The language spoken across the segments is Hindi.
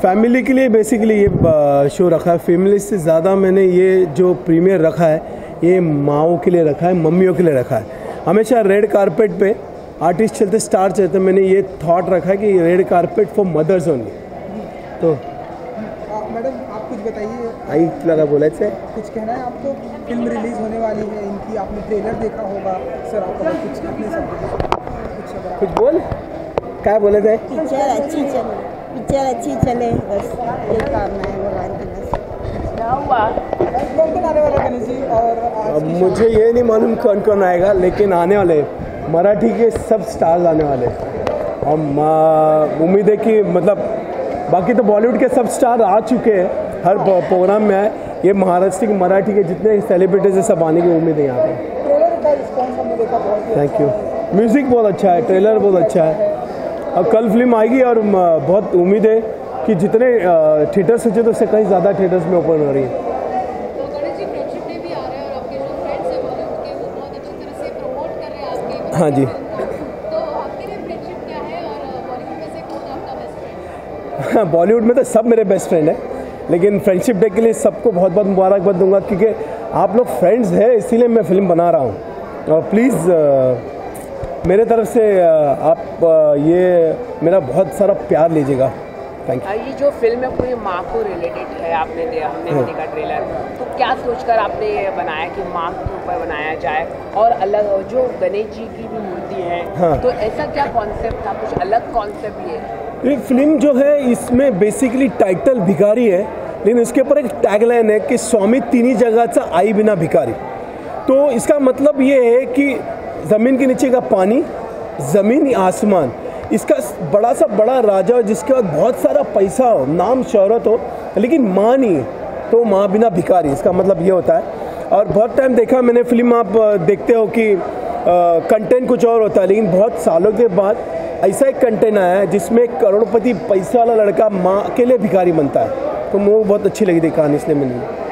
फैमिली के लिए बेसिकली ये शो रखा है। फैमिली से ज़्यादा मैंने ये जो प्रीमियर रखा है ये माओं के लिए रखा है, मम्मियों के लिए रखा है। हमेशा रेड कारपेट पे आर्टिस्ट चलते, स्टार चलते, मैंने ये थॉट रखा है कि red carpet for mothers only. तो मैडम आप कुछ बताइए, आई लगा बोला इससे कुछ कहना है आपको? फिल्म रिलीज होने वाली है इनकी, आपने ट्रेलर देखा होगा सर, आपका कुछ अपने सब कुछ बोल क्या बोले थे? पिक्चर अच्छी चले बस ये काम है भगवान की बस। कौन आने वाला गणेश जी? और अब मुझे ये नहीं मालूम कौन कौन आएगा, लेकिन आने वाले मराठी के सब स्टार्स आने वाले। हम उम्मीद है कि मतलब बाकी तो बॉलीवुड के सब स्टार आ चुके हैं, हर प्रोग्राम में आए। ये महाराष्ट्र के मराठी के जितने सेलिब्रिटीज हैं सब आने की उम्मीद है यहाँ पे। ट्रेलर का रिस्पॉन्स हमने देखा, बहुत थैंक यू। म्यूज़िक बहुत अच्छा है, ट्रेलर बहुत अच्छा है। अब कल फिल्म आएगी और बहुत उम्मीद है कि जितने थिएटर सोचे तो उससे कहीं ज़्यादा थिएटर्स में ओपन हो रही है। तो गणेश जी फ्रेंडशिप डे भी आ रहा है और आपके जो फ्रेंड्स हैं बॉलीवुड के वो बहुत अच्छी तरह से प्रमोट कर रहे हैं आपके। हाँ जी। तो आपके लिए फ्रेंडशिप क्या है और बॉलीवुड में से कौन आपका बेस्ट फ्रेंड? बॉलीवुड में तो सब मेरे बेस्ट फ्रेंड हैं, लेकिन फ्रेंडशिप डे के लिए सबको बहुत बहुत मुबारकबाद दूंगा, क्योंकि आप लोग फ्रेंड्स हैं, इसीलिए मैं फिल्म बना रहा हूँ। और प्लीज़ मेरे तरफ से आप ये मेरा बहुत सारा प्यार लीजिएगा। Thank you. ये जो फिल्म है पूरी माँ को रिलेटेड है, हमने भी देखा ट्रेलर, तो क्या सोचकर आपने ये बनाया कि माँ के ऊपर बनाया जाए और अलग जो गणेश जी की भी मूर्ति है? हाँ। तो ऐसा क्या कॉन्सेप्ट था, कुछ अलग कॉन्सेप्ट ये? फिल्म जो है इसमें बेसिकली टाइटल भिखारी है, लेकिन इसके ऊपर एक टैगलाइन है कि स्वामी तिन्ही जगाचा आई बिना भिखारी। तो इसका मतलब ये है कि ज़मीन के नीचे का पानी, ज़मीन आसमान, इसका बड़ा सा बड़ा राजा हो जिसके बाद बहुत सारा पैसा हो, नाम शोहरत हो, लेकिन माँ नहीं है, तो माँ बिना भिखारी। इसका मतलब ये होता है। और बहुत टाइम देखा मैंने फिल्म, आप देखते हो कि कंटेंट कुछ और होता है, लेकिन बहुत सालों के बाद ऐसा एक कंटेंट आया है जिसमें एक करोड़पति पैसा वाला लड़का माँ के लिए भिखारी बनता है। तो मुझे बहुत अच्छी लगी थी कहानी, इसलिए मैंने।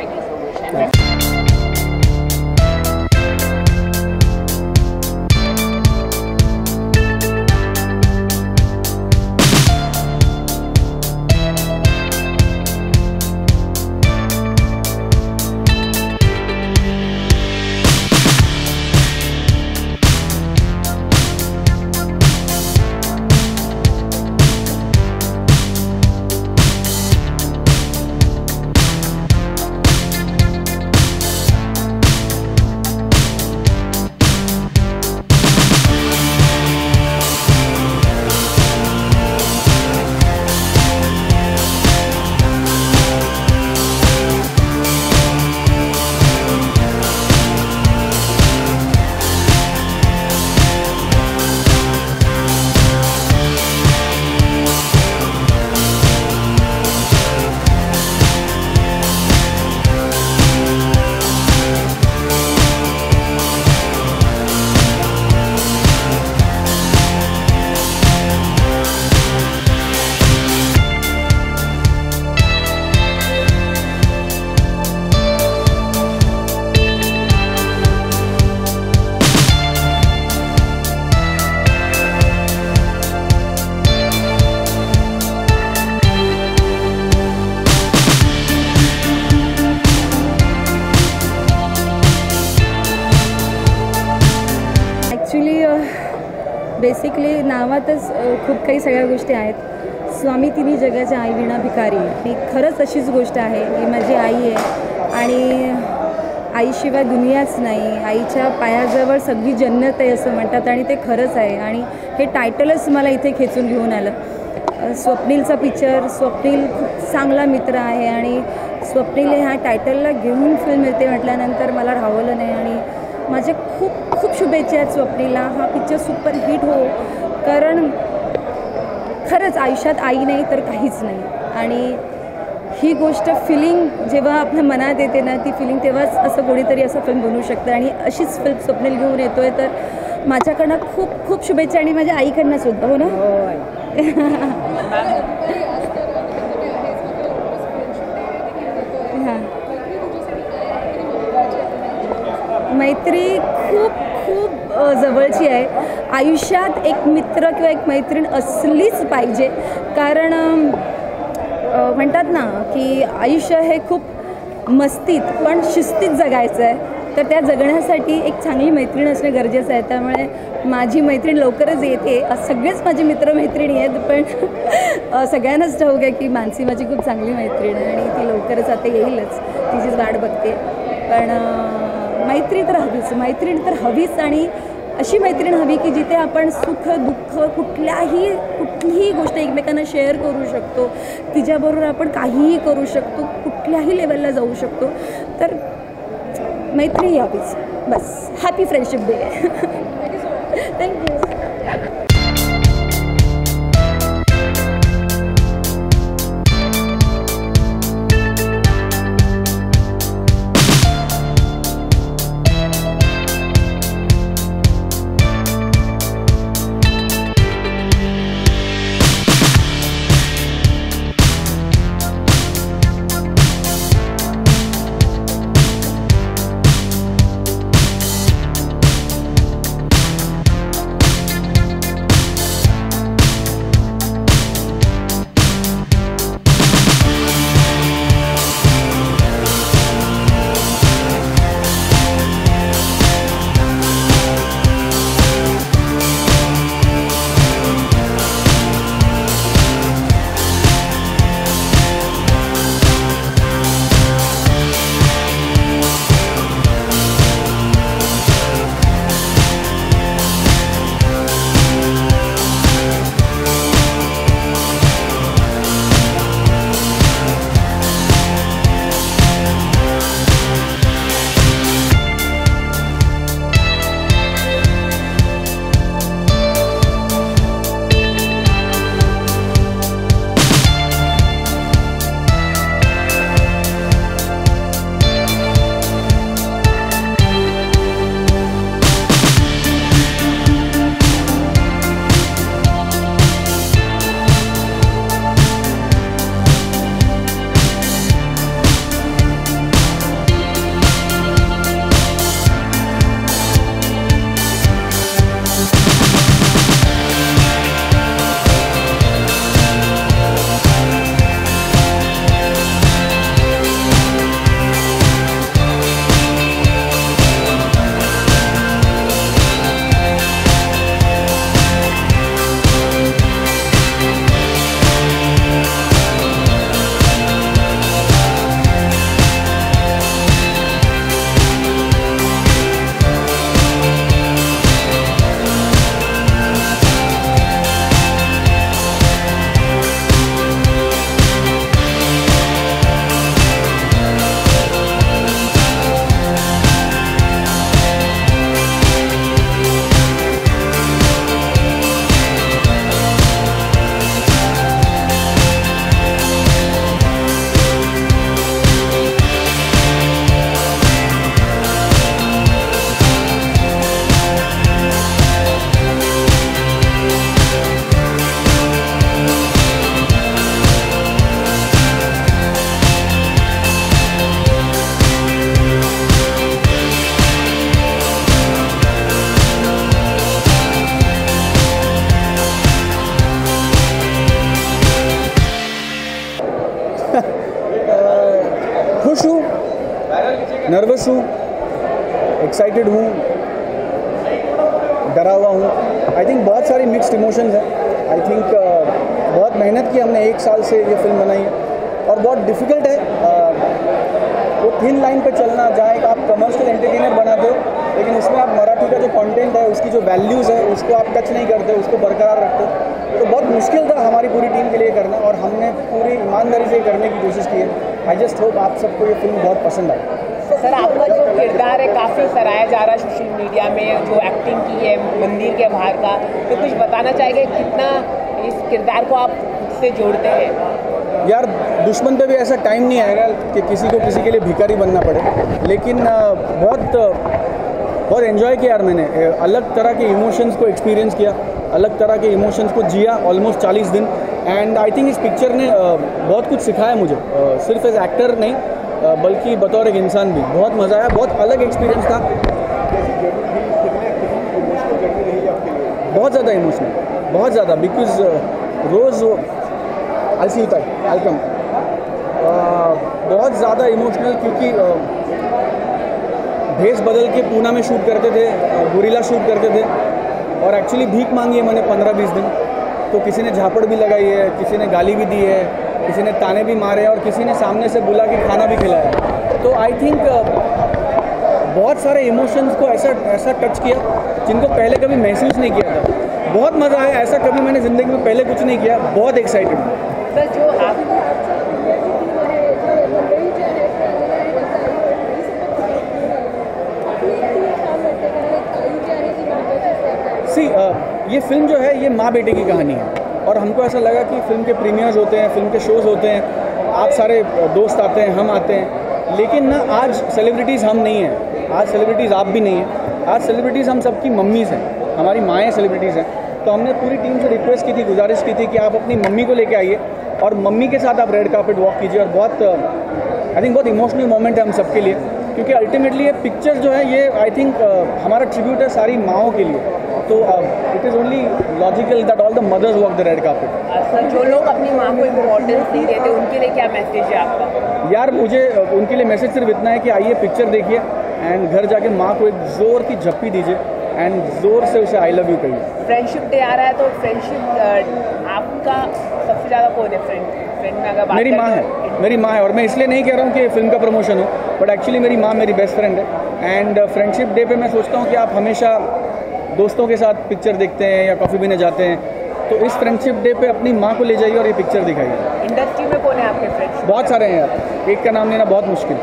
बेसिकली नावातच खूप काही सगळ्या गोष्टी आहेत. स्वामी तिन्ही जगाच्या आई विना भिकारी, ही खरंच अशीच गोष्ट आहे. ही माझी आई आहे आणि आईशिवाय दुनियाच नाही. आईच्या पायाजवळ सगळी जन्नत आहे असं म्हणतात आणि ते खरंच आहे. आणि हे टायटलच मला इथे खेचून घेऊन आलं. स्वप्नीलचा पिक्चर, स्वप्नील खूप चांगला मित्र आहे आणि स्वप्नील ह्या टायटलला घेऊन फिल्म येते म्हटल्यानंतर मला राहवलं नाही. आणि माझे खूप खूप शुभेच्छा आहेत स्वप्नीलला. हा पिक्चर सुपरहिट हो, कारण खरंच आयुष्यात आई नाही तर काहीच नाही. आणि ही गोष्ट फिलिंग जेव्हा आपल्या मनात येते ना, ती फिलिंग तेव्हाच असं कोणीतरी असं फिल्म बनवू शकतं. आणि अशीच फिल्म स्वप्नील घेऊन येतो आहे, तर माझ्याकडनं खूप खूप शुभेच्छा. आणि माझ्या आईकडनं सुद्धा. हो ना. हां, मैत्री खूप खूप जवळची आहे. आयुष्यात एक मित्र किंवा एक मैत्रीण असलीच पाहिजे, कारण म्हणतात ना की आयुष्य हे खूप मस्तीत पण शिस्तीत जगायचं आहे, तर त्या जगण्यासाठी एक चांगली मैत्रीण असणं गरजेचं आहे. त्यामुळे माझी मैत्रीण लवकरच येते. सगळेच माझे मित्रमैत्रिणी आहेत, पण सगळ्यांनाच ठाऊक आहे की मानसी माझी खूप चांगली मैत्रीण आहे आणि ती लवकरच आता येईलच, तिचीच वाट बघते. पण मैत्री तर हवीच, मैत्रीण तर हवीच, आणि अशी मैत्रीण हवी की जिथे आपण सुख दुःख कुठलीही गोष्ट एकमेकांना शेअर करू शकतो, तिच्याबरोबर आपण काहीही करू शकतो, कुठल्याही लेवलला जाऊ शकतो. तर मैत्री हवीच बस. Happy friendship day. थँक्यू. खुश हूँ, नर्वस हूँ, एक्साइटेड हूँ, डरा हुआ हूँ. आई थिंक बहुत सारी मिक्स्ड इमोशंस हैं. आई थिंक बहुत मेहनत की हमने, 1 साल से ये फिल्म बनाई है और बहुत डिफ़िकल्ट है वो थिन लाइन पे चलना, जहाँ एक आप कमर्शियल एंटरटेनर बनाते हो लेकिन उसमें आप मराठी का जो कंटेंट है, उसकी जो वैल्यूज़ है, उसको आप टच नहीं करते, उसको बरकरार रखते हो. तो बहुत मुश्किल था हमारी पूरी टीम के लिए करना और हमने पूरी ईमानदारी से करने की कोशिश की है. आई जस्ट होप आप सबको ये फिल्म बहुत पसंद आए. सर, आपका जो किरदार है काफ़ी सराहा जा रहा है सोशल मीडिया में, जो एक्टिंग की है मंदिर के बाहर का, तो कुछ बताना चाहेंगे कितना इस किरदार को आप खुद से जोड़ते हैं? यार, दुश्मन पे भी ऐसा टाइम नहीं आएगा कि किसी को किसी के लिए भिखारी बनना पड़े, लेकिन बहुत एंजॉय किया यार. मैंने अलग तरह के इमोशंस को एक्सपीरियंस किया, अलग तरह के इमोशंस को जिया ऑलमोस्ट 40 दिन. एंड आई थिंक इस पिक्चर ने बहुत कुछ सिखाया मुझे, सिर्फ एज एक्टर नहीं बल्कि बतौर एक इंसान भी. बहुत मज़ा आया, बहुत अलग एक्सपीरियंस था. बहुत ज़्यादा इमोशनल, बहुत ज़्यादा, because rose I C you, आई कम. बहुत ज़्यादा इमोशनल, क्योंकि भेस बदल के पूना में शूट करते थे, गुरिल्ला शूट करते थे, और एक्चुअली भीख मांगी है मैंने 15-20 दिन। तो किसी ने झापड़ भी लगाई है, किसी ने गाली भी दी है, किसी ने ताने भी मारे, और किसी ने सामने से बुला के खाना भी खिलाया। तो आई थिंक बहुत सारे इमोशंस को ऐसा टच किया जिनको पहले कभी महसूस नहीं किया था। बहुत मज़ा आया, ऐसा कभी मैंने ज़िंदगी में पहले कुछ नहीं किया। बहुत एक्साइटेड हूँ सर। जो आप ये फिल्म जो है ये माँ बेटे की कहानी है, और हमको ऐसा लगा कि फिल्म के प्रीमियर्स होते हैं, फिल्म के शोज़ होते हैं, आप सारे दोस्त आते हैं, हम आते हैं, लेकिन ना आज सेलिब्रिटीज़ हम नहीं हैं, आज सेलिब्रिटीज़ आप भी नहीं हैं, आज सेलिब्रिटीज़ हम सबकी मम्मीज़ हैं, हमारी माएँ सेलिब्रिटीज़ हैं। तो हमने पूरी टीम से रिक्वेस्ट की थी, गुजारिश की थी कि आप अपनी मम्मी को लेके आइए और मम्मी के साथ आप रेड कार्पेट वॉक कीजिए। और बहुत आई थिंक बहुत इमोशनल मोमेंट है हम सबके लिए, क्योंकि अल्टीमेटली ये पिक्चर जो है ये आई थिंक हमारा ट्रिब्यूट है सारी माँओं के लिए। तो it is only logical that all the mothers walk the red carpet. Sir, जो लोग अपनी माँ को इम्पोर्टेंस नहीं देते उनके लिए क्या मैसेज है आपका? यार मुझे उनके लिए मैसेज सिर्फ इतना है कि आइए पिक्चर देखिए एंड घर जाके माँ को एक ज़ोर की झप्पी दीजिए एंड ज़ोर से उसे आई लव यू कहिए। फ्रेंडशिप डे आ रहा है, तो फ्रेंडशिप आपका सबसे ज़्यादा कौन है फ्रेंड में अगर बात मेरी माँ है, मेरी माँ है। और मैं इसलिए नहीं कह रहा हूँ कि फिल्म का प्रमोशन हो, बट एक्चुअली मेरी माँ मेरी बेस्ट फ्रेंड है। एंड फ्रेंडशिप डे पे मैं सोचता हूँ कि आप हमेशा दोस्तों के साथ पिक्चर देखते हैं या कॉफ़ी पीने जाते हैं, तो इस फ्रेंडशिप डे पे अपनी माँ को ले जाइए और ये पिक्चर दिखाइए। इंडस्ट्री में कौन है आपके फ्रेंड्स? बहुत सारे हैं यार, एक का नाम लेना बहुत मुश्किल।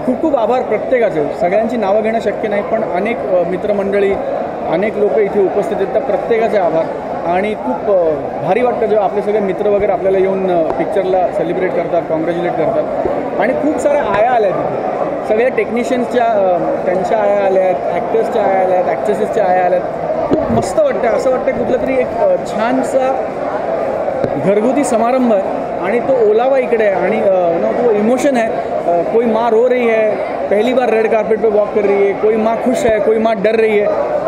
खूप खूप आभार प्रत्येकाचे। सगळ्यांची नावं घेणं शक्य नाही, पण अनेक मित्रमंडळी, अनेक लोक इथे उपस्थित आहेत, त्या प्रत्येकाचे आभार। आणि खूप भारी वाटतं जेव्हा आपले सगळे मित्र वगैरे आपल्याला येऊन पिक्चरला सेलिब्रेट करतात, कॉंग्रॅच्युलेट करतात। आणि खूप साऱ्या आया आल्या तिथे, सगळ्या टेक्निशियन्सच्या त्यांच्या आया आल्या आहेत, ॲक्टर्सच्या आया आल्या आहेत, ॲक्ट्रेसेसच्या आया आल्या आहेत। खूप मस्त वाटतं, असं वाटतं कुठलं तरी एक छानसा घरगुती समारंभ आहे आणि तो ओलावा इकडे आहे आणि वो इमोशन है। कोई माँ रो रही है, पहली बार रेड कार्पेट पे वॉक कर रही है, कोई माँ खुश है, कोई माँ डर रही है,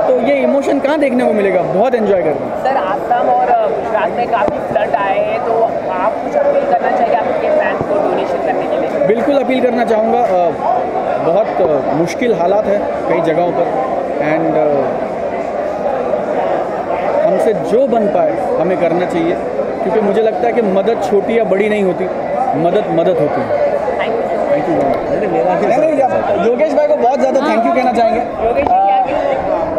तो ये इमोशन कहाँ देखने को मिलेगा। बहुत एंजॉय करते हैं। सर, आसाम और गुजरात में काफ़ी फ्लड आए हैं, तो आप कुछ अपील करना चाहिए आपके फैंस को डोनेशन करने के लिए? बिल्कुल अपील करना चाहूँगा। बहुत मुश्किल हालात है कई जगहों पर एंड हमसे जो बन पाए हमें करना चाहिए, क्योंकि मुझे लगता है कि मदद छोटी या बड़ी नहीं होती, मदद होती है। Thank you. योगेश भाई को बहुत ज़्यादा थैंक यू कहना चाहेंगे।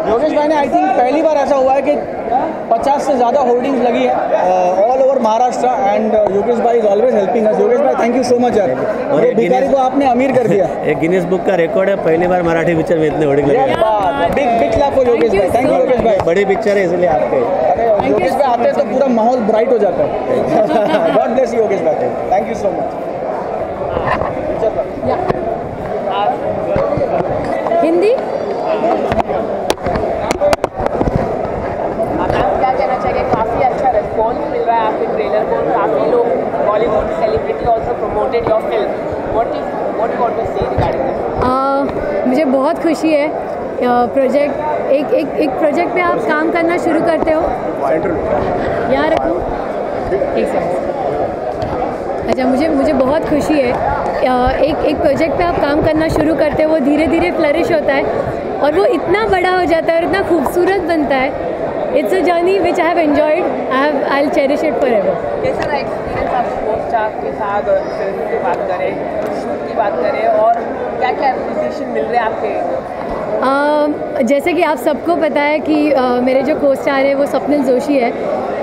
योगेश भाई ने आई थिंक पहली बार ऐसा हुआ है कि 50 से ज़्यादा होर्डिंग्स लगी है all over Maharashtra and Yogesh bhai is always helping us. Yogesh bhai thank you so much यार, और ये भिखारी को आपने अमीर कर दिया। एक गिनीज बुक का रिकॉर्ड है, पहली बार मराठी पिक्चर में इतने होर्डिंग लगे। Big clap for Yogesh bhai. Thank you Yogesh भाई, बड़ी पिक्चर है इसलिए आपके। अरे योगेश भाई आते हैं तो पूरा माहौल ब्राइट हो जाता है। God bless you Yogesh bhai, thank you so much. Hindi क्या कहना चाहिए? काफ़ी अच्छा रिस्पॉन्स मिल रहा है आपके ट्रेलर को, काफ़ी लोग Bollywood celebrity also promoted your film. What you want to say regarding this? मुझे बहुत खुशी है। प्रोजेक्ट एक प्रोजेक्ट पे आप काम करना शुरू करते हो। यहाँ रखूँ एक सेकंड। अच्छा, मुझे बहुत खुशी है। एक प्रोजेक्ट पे आप काम करना शुरू करते हो, वो धीरे धीरे फ्लरिश होता है और वो इतना बड़ा हो जाता है और इतना खूबसूरत बनता है। It's a journey which I have enjoyed, I will cherish it for ever. कैसा रहा एक्सपीरियंस आप स्टार के साथ फिल्म की बात करें, शूट की बात करें, और क्या क्या एप्रिसिएशन मिल रहे हैं आपके? जैसे कि आप सबको पता है कि मेरे जो को स्टार है वो स्वप्निल जोशी है,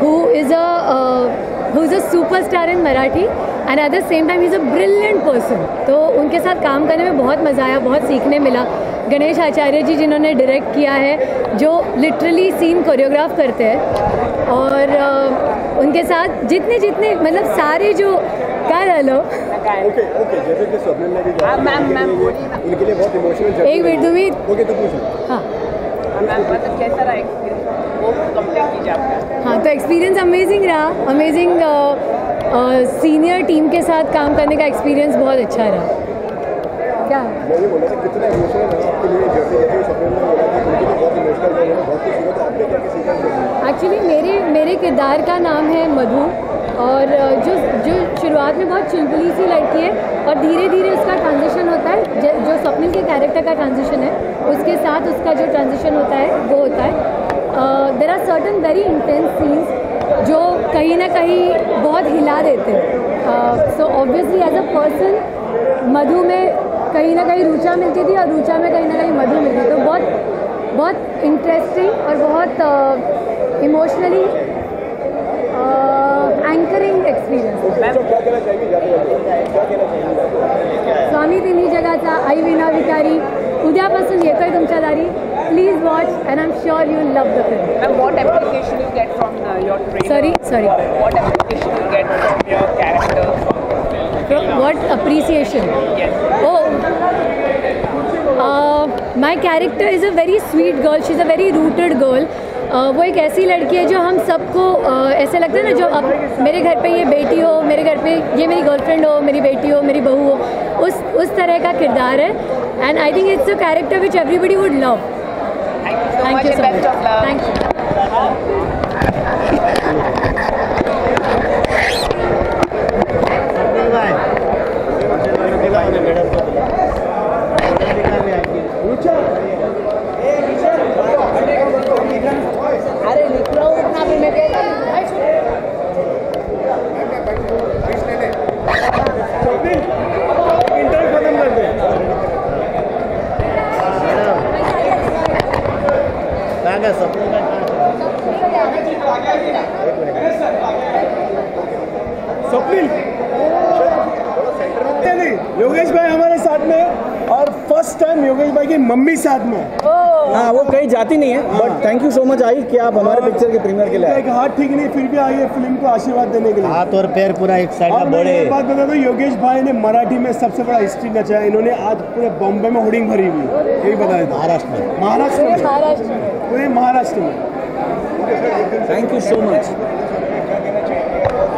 who is a superstar in Marathi and at the same time he is a brilliant person. तो उनके साथ काम करने में बहुत मज़ा आया, बहुत सीखने मिला। गणेश आचार्य जी जिन्होंने डायरेक्ट किया है, जो लिटरली सीन कोरियोग्राफ करते हैं, और उनके साथ जितने मतलब सारे जो क्या डालो ओके जैसे कि स्वप्निल ने भी मैम उनके लिए बहुत इमोशनल। एक मिनट तुम्हें। ओके तो पूछो। हाँ मतलब कैसा रहा एक्सपीरियंस, वो कंप्लीट कीजिए आपका। हाँ, तो एक्सपीरियंस अमेजिंग रहा। अमेजिंग सीनियर टीम के साथ काम करने का एक्सपीरियंस बहुत अच्छा रहा। क्या मैं ये बोला था कितना इमोशनल है आपके लिए जर्नी, जैसे सपने में बोला कि उनके लिए बहुत इमोशनल है, बहुत कुछ हुआ, तो आपके क्या क्या सीखा? एक्चुअली मेरे किरदार का नाम है मधु, और जो शुरुआत में बहुत चुलबुली सी लड़की है और धीरे धीरे उसका ट्रांजिशन होता है, जो स्वप्निल के कैरेक्टर का ट्रांजिशन है उसके साथ उसका जो ट्रांजिशन होता है वो होता है। There are certain very intense scenes जो कहीं ना कहीं बहुत हिला देते हैं। So obviously as a person Madhu में कहीं ना कहीं रुचा मिलती थी और रुचा में कहीं ना कहीं मधु मिलती, तो बहुत इंटरेस्टिंग और बहुत इमोशनली एंकरिंग एक्सपिरियन्स। स्वामी तिन्ही जगाचा, आई विना भिकारी उद्यापासून येतोय तुमच्या दारी. Please watch and I am sure you love the film. What appreciation you get from your trailer? Sorry. What appreciation you get from your character? What appreciation? Yes. My character is a very sweet girl. She's a very rooted girl. वो एक ऐसी लड़की है जो हम सबको ऐसे लगता है ना, जो अब मेरे घर पे ये बेटी हो, मेरे घर पे ये मेरी गर्लफ्रेंड हो, मेरी बेटी हो, मेरी बहू हो, उस तरह का किरदार है. And I think it's a character which everybody would love. Thank you so much. Thank you. अरे लिख रहा हूँ अपना भी मैं स्वप्निल योगेश भाई हमारे साथ में, और फर्स्ट टाइम योगेश भाई की मम्मी साथ में. हाँ, वो कहीं जाती नहीं है, but thank you so much I कि आप हमारे पिक्चर के प्रीमियर के लिए आए. एक हाथ ठीक नहीं फिर भी आई है फिल्म को आशीर्वाद देने के लिए. हाथ और पैर पूरा एक साइड और में मैं बड़े. एक बात बता दूं, योगेश भाई ने मराठी में सबसे बड़ा हिस्ट्री रचा है. इन्होंने आज पूरे बॉम्बे में होर्डिंग भरी हुई, यही बताया था. महाराष्ट्र में पूरे महाराष्ट्र में. Thank you so much.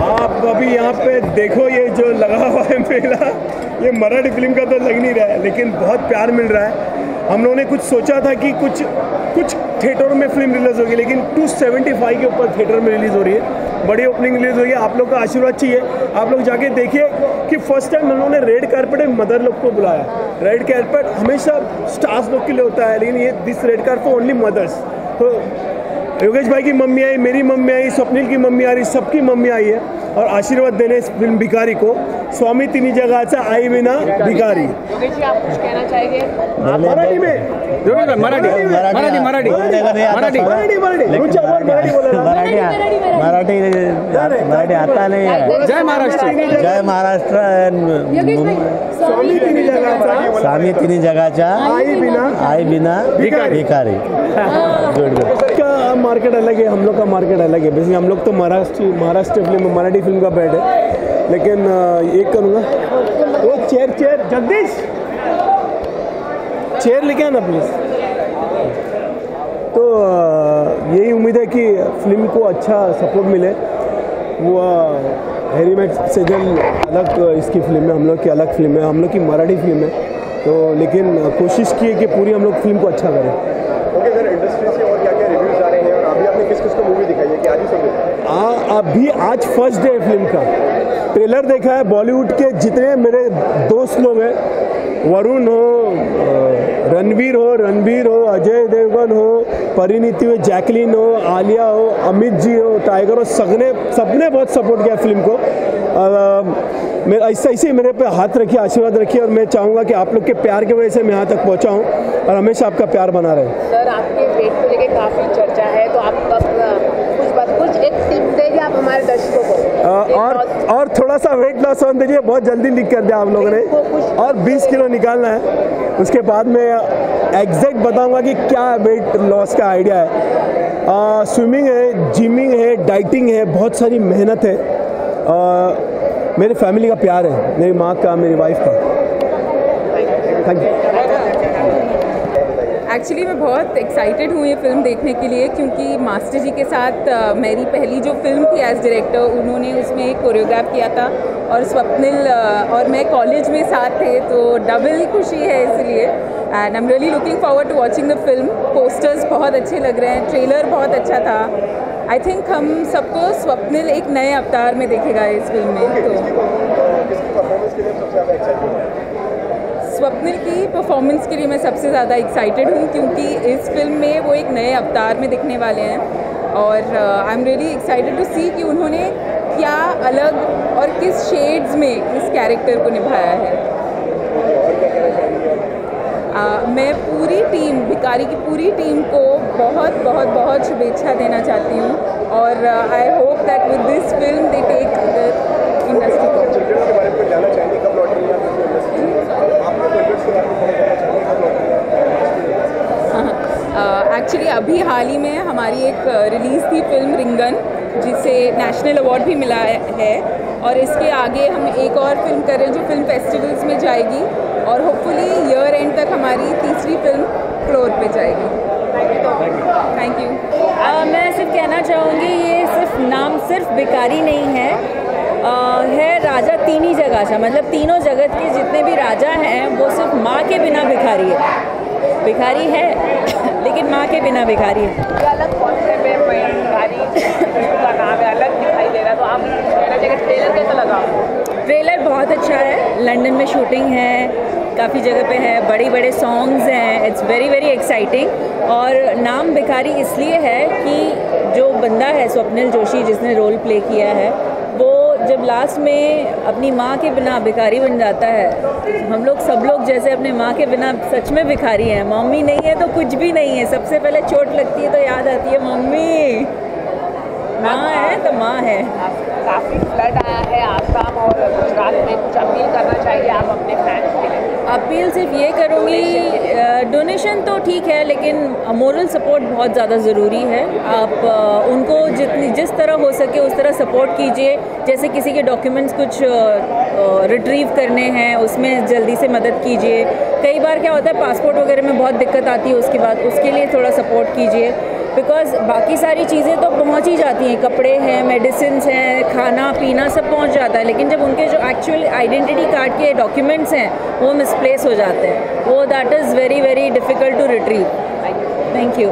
आप अभी यहाँ पे देखो, ये जो लगा हुआ है मेला, ये मराठी फिल्म का तो लग नहीं रहा है, लेकिन बहुत प्यार मिल रहा है. हम लोगों ने कुछ सोचा था कि कुछ थिएटरों में फिल्म रिलीज होगी, लेकिन 275 के ऊपर थिएटर में रिलीज़ हो रही है. बड़ी ओपनिंग रिलीज हुई है. आप लोग का आशीर्वाद चाहिए. आप लोग जाके देखिए कि फर्स्ट टाइम हम लोगों ने रेड कारपेट में मदर लोग को बुलाया. रेड कारपेट हमेशा स्टार्स लोग के लिए होता है, लेकिन ये this red carpet only mothers. तो योगेश भाई की मम्मी आई, मेरी मम्मी आई, स्वप्निल की मम्मी आ रही, सबकी मम्मी आई है और आशीर्वाद देने इस फिल्म भिकारी को. स्वामी तिन्ही जगाचा, आई विना भिकारी. योगेश जी आप कुछ कहना चाहेंगे? मराठी में मराठी आता नहीं है. जय महाराष्ट्र. जय महाराष्ट्र. स्वामी तिन्ही जगाचा, आई बिना भिकारी. का मार्केट अलग है, हम लोग का मार्केट अलग है. बेसिकली हम लोग तो महाराष्ट्र फिल्म, मराठी फिल्म का बैड है. लेकिन एक करूँगा, वो चेयर जगदीश चेयर लेके आना प्लीज़. तो यही उम्मीद है कि फिल्म को अच्छा सपोर्ट मिले. वो हैरी मैट सेजल अलग इसकी फिल्म है, हम लोग की अलग फिल्म है, हम लोग की मराठी फिल्म है. तो लेकिन कोशिश की है कि पूरी हम लोग फिल्म को अच्छा करें. ओके सर, इंडस्ट्री से और क्या क्या रिव्यूज आ रहे हैं, और अभी आपने किस किस को मूवी दिखाई है कि आज ही सब? अभी आज फर्स्ट डे फिल्म का ट्रेलर देखा है. बॉलीवुड के जितने मेरे दोस्त लोग हैं, वरुण हो, रणबीर हो, अजय देवगन हो, परिणीति हो, जैकलीन हो, आलिया हो, अमित जी हो, टाइगर हो, सबने बहुत सपोर्ट किया फिल्म को. ऐसे ही मेरे पे हाथ रखिए, आशीर्वाद रखिए, और मैं चाहूँगा कि आप लोग के प्यार की वजह से मैं यहाँ तक पहुँचा हूँ और हमेशा आपका प्यार बना रहे. सर आपके वेट को लेके काफ़ी चर्चा है, तो आप कुछ एक टिप देंगे आप हमारे दर्शकों को? और थोड़ा सा वेट लॉस होने दीजिए, बहुत जल्दी लिख कर दिया आप लोगों ने, और 20 किलो निकालना है. उसके बाद मैं एग्जैक्ट बताऊंगा कि क्या वेट लॉस का आइडिया है. स्विमिंग है, जिमिंग है, डाइटिंग है, बहुत सारी मेहनत है, मेरे फैमिली का प्यार है, मेरी माँ का, मेरी वाइफ का. Thank you. एक्चुअली मैं बहुत एक्साइटेड हूँ ये फिल्म देखने के लिए, क्योंकि मास्टर जी के साथ मेरी पहली जो फिल्म थी एज डायरेक्टर, उन्होंने उसमें कोरियोग्राफ किया था और स्वप्निल और मैं कॉलेज में साथ थे, तो डबल खुशी है इसलिए। And I am really looking forward to watching the film. Posters बहुत अच्छे लग रहे हैं, ट्रेलर बहुत अच्छा था। आई थिंक हम सबको स्वप्निल एक नए अवतार में देखेगा इस फिल्म में। तो स्वप्निल की परफॉर्मेंस के लिए मैं सबसे ज़्यादा एक्साइटेड हूँ, क्योंकि इस फिल्म में वो एक नए अवतार में दिखने वाले हैं और I am really excited to see कि उन्होंने क्या अलग और किस शेड्स में इस कैरेक्टर को निभाया है। मैं पूरी टीम, भिखारी की पूरी टीम को बहुत बहुत बहुत शुभेच्छा देना चाहती हूँ और I hope that with this film they take the industry को। एक्चुअली अभी हाल ही में हमारी एक रिलीज़ थी फिल्म रिंगन, जिसे नेशनल अवार्ड भी मिला है और इसके आगे हम एक और फिल्म कर रहे हैं जो फिल्म फेस्टिवल्स में जाएगी और होपफुली ईयर एंड तक हमारी तीसरी फिल्म फ्लोर पे जाएगी। Thank you. मैं सिर्फ कहना चाहूँगी ये सिर्फ नाम सिर्फ भिखारी नहीं है, है राजा तीन ही जगह से, मतलब तीनों जगत के जितने भी राजा हैं वो सिर्फ माँ के बिना भिखारी है। भिखारी है लेकिन माँ के बिना भिखारी है। अलग कॉन्सेप्ट है, भिखारी का नाम है, अलग दिखाई दे रहा, तो आप कहना चाहिए ट्रेलर कैसा लगा? ट्रेलर बहुत अच्छा है, लंदन में शूटिंग है, काफ़ी जगह पे है, बड़े बड़े सॉन्ग्स हैं, इट्स वेरी वेरी एक्साइटिंग। और नाम भिखारी इसलिए है कि जो बंदा है स्वप्निल जोशी जिसने रोल प्ले किया है, वो जब लास्ट में अपनी माँ के बिना भिखारी बन जाता है, हम लोग सब लोग जैसे अपने माँ के बिना सच में भिखारी हैं। मम्मी नहीं है तो कुछ भी नहीं है, सबसे पहले चोट लगती है तो याद आती है मम्मी, माँ है तो माँ है। काफ़ी फ्लड आया है आसाम और गुजरात में, कुछ अपील करना चाहिए आप अपने फैंस के लिए? अपील सिर्फ ये करूँगी, डोनेशन तो ठीक है लेकिन मोरल सपोर्ट बहुत ज़्यादा ज़रूरी है। आप उनको जिस तरह हो सके उस तरह सपोर्ट कीजिए। जैसे किसी के डॉक्यूमेंट्स कुछ रिट्रीव करने हैं उसमें जल्दी से मदद कीजिए। कई बार क्या होता है पासपोर्ट वगैरह में बहुत दिक्कत आती है, उसके बाद उसके लिए थोड़ा सपोर्ट कीजिए, बिकॉज बाकी सारी चीज़ें तो पहुंच ही जाती हैं, कपड़े हैं, मेडिसिन्स हैं, खाना पीना सब पहुंच जाता है, लेकिन जब उनके जो एक्चुअल आइडेंटिटी कार्ड के डॉक्यूमेंट्स हैं वो मिसप्लेस हो जाते हैं, वो that is very very difficult to retrieve. Thank you.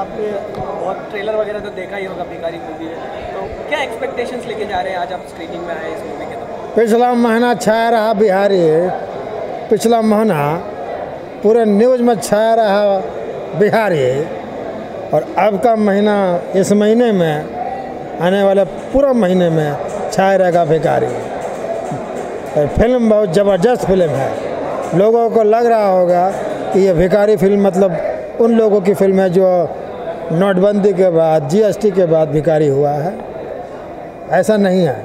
आपने बहुत ट्रेलर वगैरह तो देखा ही होगा भिखारी मूवी में, तो क्या एक्सपेक्टेशंस लेके जा रहे हैं आज आप स्क्रीनिंग में आए इस मूवी के? तो पिछला महीना छाया रहा बिहारी, पिछला महीना पूरे न्यूज़ में छाया रहा बिहारी, और अब का महीना इस महीने में आने वाले पूरा महीने में छाया रहेगा भिखारी। फिल्म बहुत ज़बरदस्त फिल्म है, लोगों को लग रहा होगा कि ये भिखारी फिल्म मतलब उन लोगों की फिल्म है जो नोटबंदी के बाद, जीएसटी के बाद भिखारी हुआ है, ऐसा नहीं है।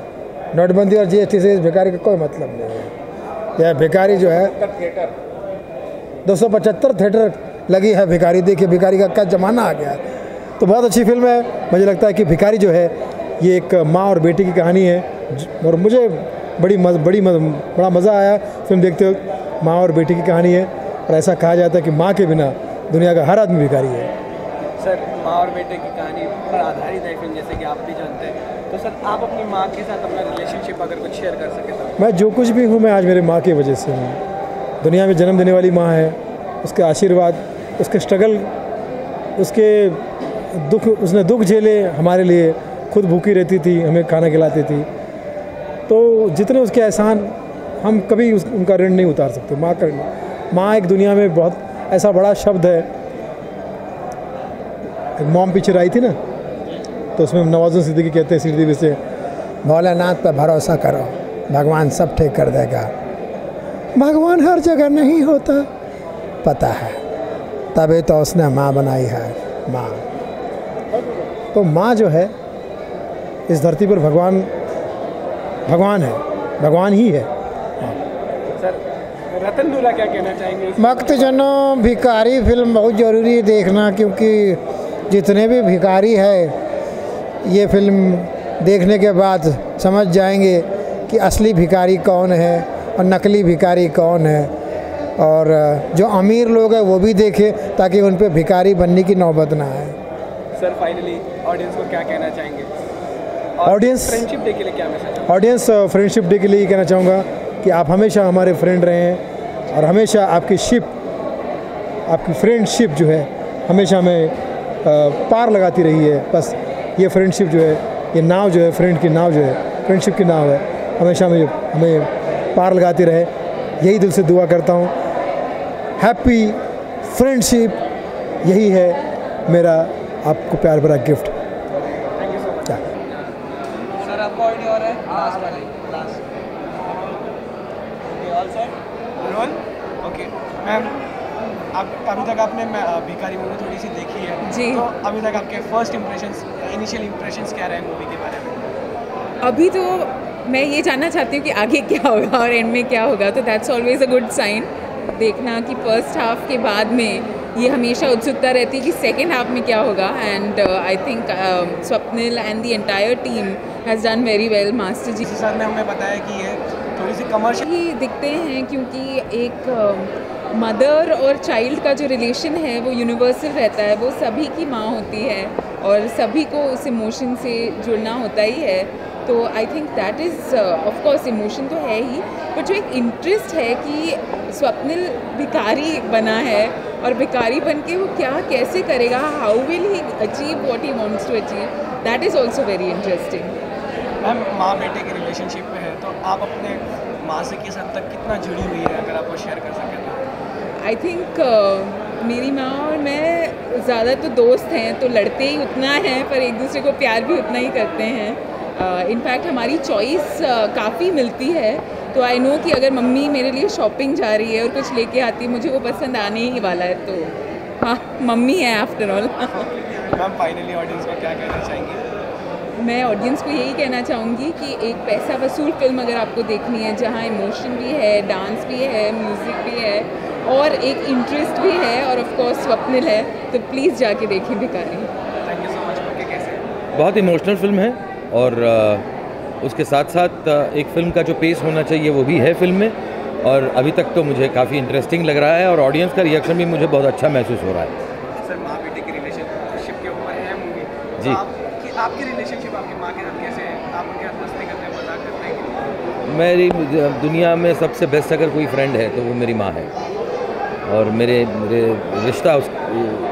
नोटबंदी और जीएसटी से इस भिखारी का कोई मतलब नहीं है। यह भिखारी जो है 275 थिएटर लगी है भिखारी, देखिए भिखारी का क्या ज़माना आ गया है। तो बहुत अच्छी फिल्म है। मुझे लगता है कि भिखारी जो है ये एक माँ और बेटी की कहानी है, और मुझे बड़ा मज़ा आया फिल्म देखते वक्त। माँ और बेटी की कहानी है, और ऐसा कहा जाता है कि माँ के बिना दुनिया का हर आदमी भिखारी है। सर, माँ और बेटे की कहानी पर आधारित है फिल्म, जैसे कि आप भी जानते हैं। तो सर, आप अपनी माँ के साथ अपना रिलेशनशिप अगर कुछ शेयर कर सकें तो? मैं जो कुछ भी हूँ मैं आज मेरी माँ की वजह से हूँ। दुनिया में जन्म देने वाली माँ है, उसके आशीर्वाद, उसके स्ट्रगल, उसके दुख, उसने दुख झेले हमारे लिए, खुद भूखी रहती थी, हमें खाना खिलाती थी। तो जितने उसके एहसान हम कभी उनका ऋण नहीं उतार सकते। माँ का ऋण, माँ एक दुनिया में बहुत ऐसा बड़ा शब्द है। एक मॉम पिक्चर आई थी ना, तो उसमें नवाजुद्दीन सिद्दीकी कहते हैं श्रीदेवी से, भोलेनाथ पर भरोसा करो, भगवान सब ठीक कर देगा। भगवान हर जगह नहीं होता, पता है, तभी तो उसने माँ बनाई है, माँ। तो माँ जो है इस धरती पर भगवान है, भगवान ही है। सर, रतन दूल्हा क्या कहना चाहेंगे? भक्तजनों, भिखारी फिल्म बहुत ज़रूरी है देखना, क्योंकि जितने भी भिखारी है ये फिल्म देखने के बाद समझ जाएंगे कि असली भिखारी कौन है और नकली भिखारी कौन है। और जो अमीर लोग हैं वो भी देखें ताकि उन पे भिखारी बनने की नौबत ना आए। सर, फाइनली ऑडियंस को क्या कहना चाहेंगे? ऑडियंस फ्रेंडशिप डे के लिए क्या मैसेज? ऑडियंस फ्रेंडशिप डे के लिए ये कहना चाहूँगा कि आप हमेशा हमारे फ्रेंड रहें, और हमेशा आपकी फ्रेंडशिप जो है हमेशा हमें पार लगाती रही है। बस ये फ्रेंडशिप जो है, ये नाव जो है, फ्रेंड की नाव जो है, फ्रेंडशिप की नाव है, हमेशा हमें पार लगाती रहे, यही दिल से दुआ करता हूँ। हैप्पी फ्रेंडशिप, यही है मेरा आपको प्यार भरा gift. Thank you so much. Sir, आपका ऑडियो आ रहा है? लास्ट वाले, last. Okay, all set, roll. Okay ma'am, आप अभी तक आपने भिखारी मूवी थोड़ी सी देखी है जी, तो अभी तक आपके फर्स्ट इम्प्रेशंस, इनिशियल इम्प्रेशंस क्या रहे मूवी के बारे में? अभी तो मैं ये जानना चाहती हूँ कि आगे क्या होगा और एंड में क्या होगा, तो that's always a good sign देखना कि फर्स्ट हाफ के बाद में ये हमेशा उत्सुकता रहती है कि सेकेंड हाफ में क्या होगा। And I think Swapnil and the entire team has done very well. Master ji sir ने हमें बताया कि ये थोड़ी सी कमर्शियल ही दिखते हैं, क्योंकि एक मदर और चाइल्ड का जो रिलेशन है वो यूनिवर्सल रहता है, वो सभी की माँ होती है और सभी को उस इमोशन से जुड़ना होता ही है। तो I think that is of course emotion तो है ही, बट जो एक इंटरेस्ट है कि स्वप्निल भिखारी बना है और भिखारी बन के वो क्या कैसे करेगा, how will he achieve what he wants to achieve, that is also very interesting. Ma'am, माँ बेटे के रिलेशनशिप में है तो आप अपने माँ से किस हद तक कितना जुड़ी हुई है, अगर आप वो शेयर कर सकें तो? आई थिंक मेरी माँ और मैं ज़्यादा तो दोस्त हैं, तो लड़ते ही उतना हैं पर एक दूसरे को प्यार भी उतना ही करते हैं। इनफैक्ट हमारी चॉइस काफ़ी मिलती है, तो आई नो कि अगर मम्मी मेरे लिए शॉपिंग जा रही है और कुछ लेके आती है, मुझे वो पसंद आने ही वाला है, तो हाँ, मम्मी है after all. Ma'am, finally audience को क्या कहना चाहेंगे? मैं ऑडियंस को यही कहना चाहूँगी कि एक पैसा वसूल फिल्म अगर आपको देखनी है, जहाँ इमोशन भी है, डांस भी है, म्यूज़िक भी है और एक इंटरेस्ट भी है और ऑफ कोर्स स्वप्निल है, तो प्लीज़ जाके देखिए भिखारी। Thank you so much. कैसे? बहुत इमोशनल फिल्म है, और उसके साथ साथ एक फ़िल्म का जो पेस होना चाहिए वो भी है फिल्म में, और अभी तक तो मुझे काफ़ी इंटरेस्टिंग लग रहा है और ऑडियंस का रिएक्शन भी मुझे बहुत अच्छा महसूस हो रहा है। सर, माँ बेटे की रिलेशनशिप के ऊपर है मूवी जी। आपकी रिलेशनशिप आपकी माँ के साथ कैसे है? आप उनके साथ मस्ती करते हैं, मजाक करते हैं? मेरी दुनिया में सबसे बेस्ट अगर कोई फ्रेंड है तो वो मेरी माँ है, और मेरे रिश्ता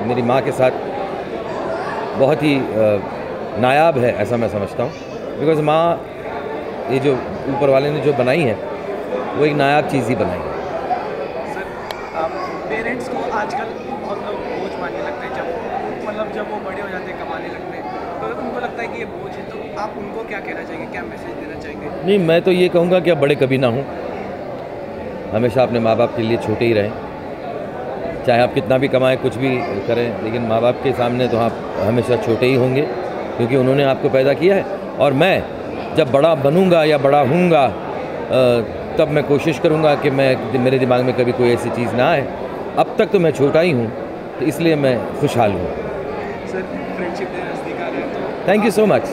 मेरी माँ के साथ बहुत ही नायाब है, ऐसा मैं समझता हूँ। बिकॉज़ माँ, ये जो ऊपर वाले ने जो बनाई है वो एक नायाब चीज़ ही बनाई है। सर, पेरेंट्स को आजकल बहुत लोग बोझ मानने लगते हैं, जब वो बड़े हो जाते हैं, कमाने लगते हैं, तो उनको लगता है कि ये बोझ है, तो आप उनको क्या कहना चाहेंगे, क्या मैसेज देना चाहेंगे? नहीं, मैं तो ये कहूँगा कि आप बड़े कभी ना हों, हमेशा अपने माँ बाप के लिए छोटे ही रहें, चाहे आप कितना भी कमाएं, कुछ भी करें, लेकिन माँ बाप के सामने तो आप हमेशा छोटे ही होंगे, क्योंकि उन्होंने आपको पैदा किया है। और मैं जब बड़ा बनूंगा या बड़ा हूँगा तब मैं कोशिश करूँगा कि मेरे दिमाग में कभी कोई ऐसी चीज़ ना आए। अब तक तो मैं छोटा ही हूँ, तो इसलिए मैं खुशहाल हूँ। सर फ्रेंडशिप डे नज़दीक आ रहा है तो थैंक यू सो मच।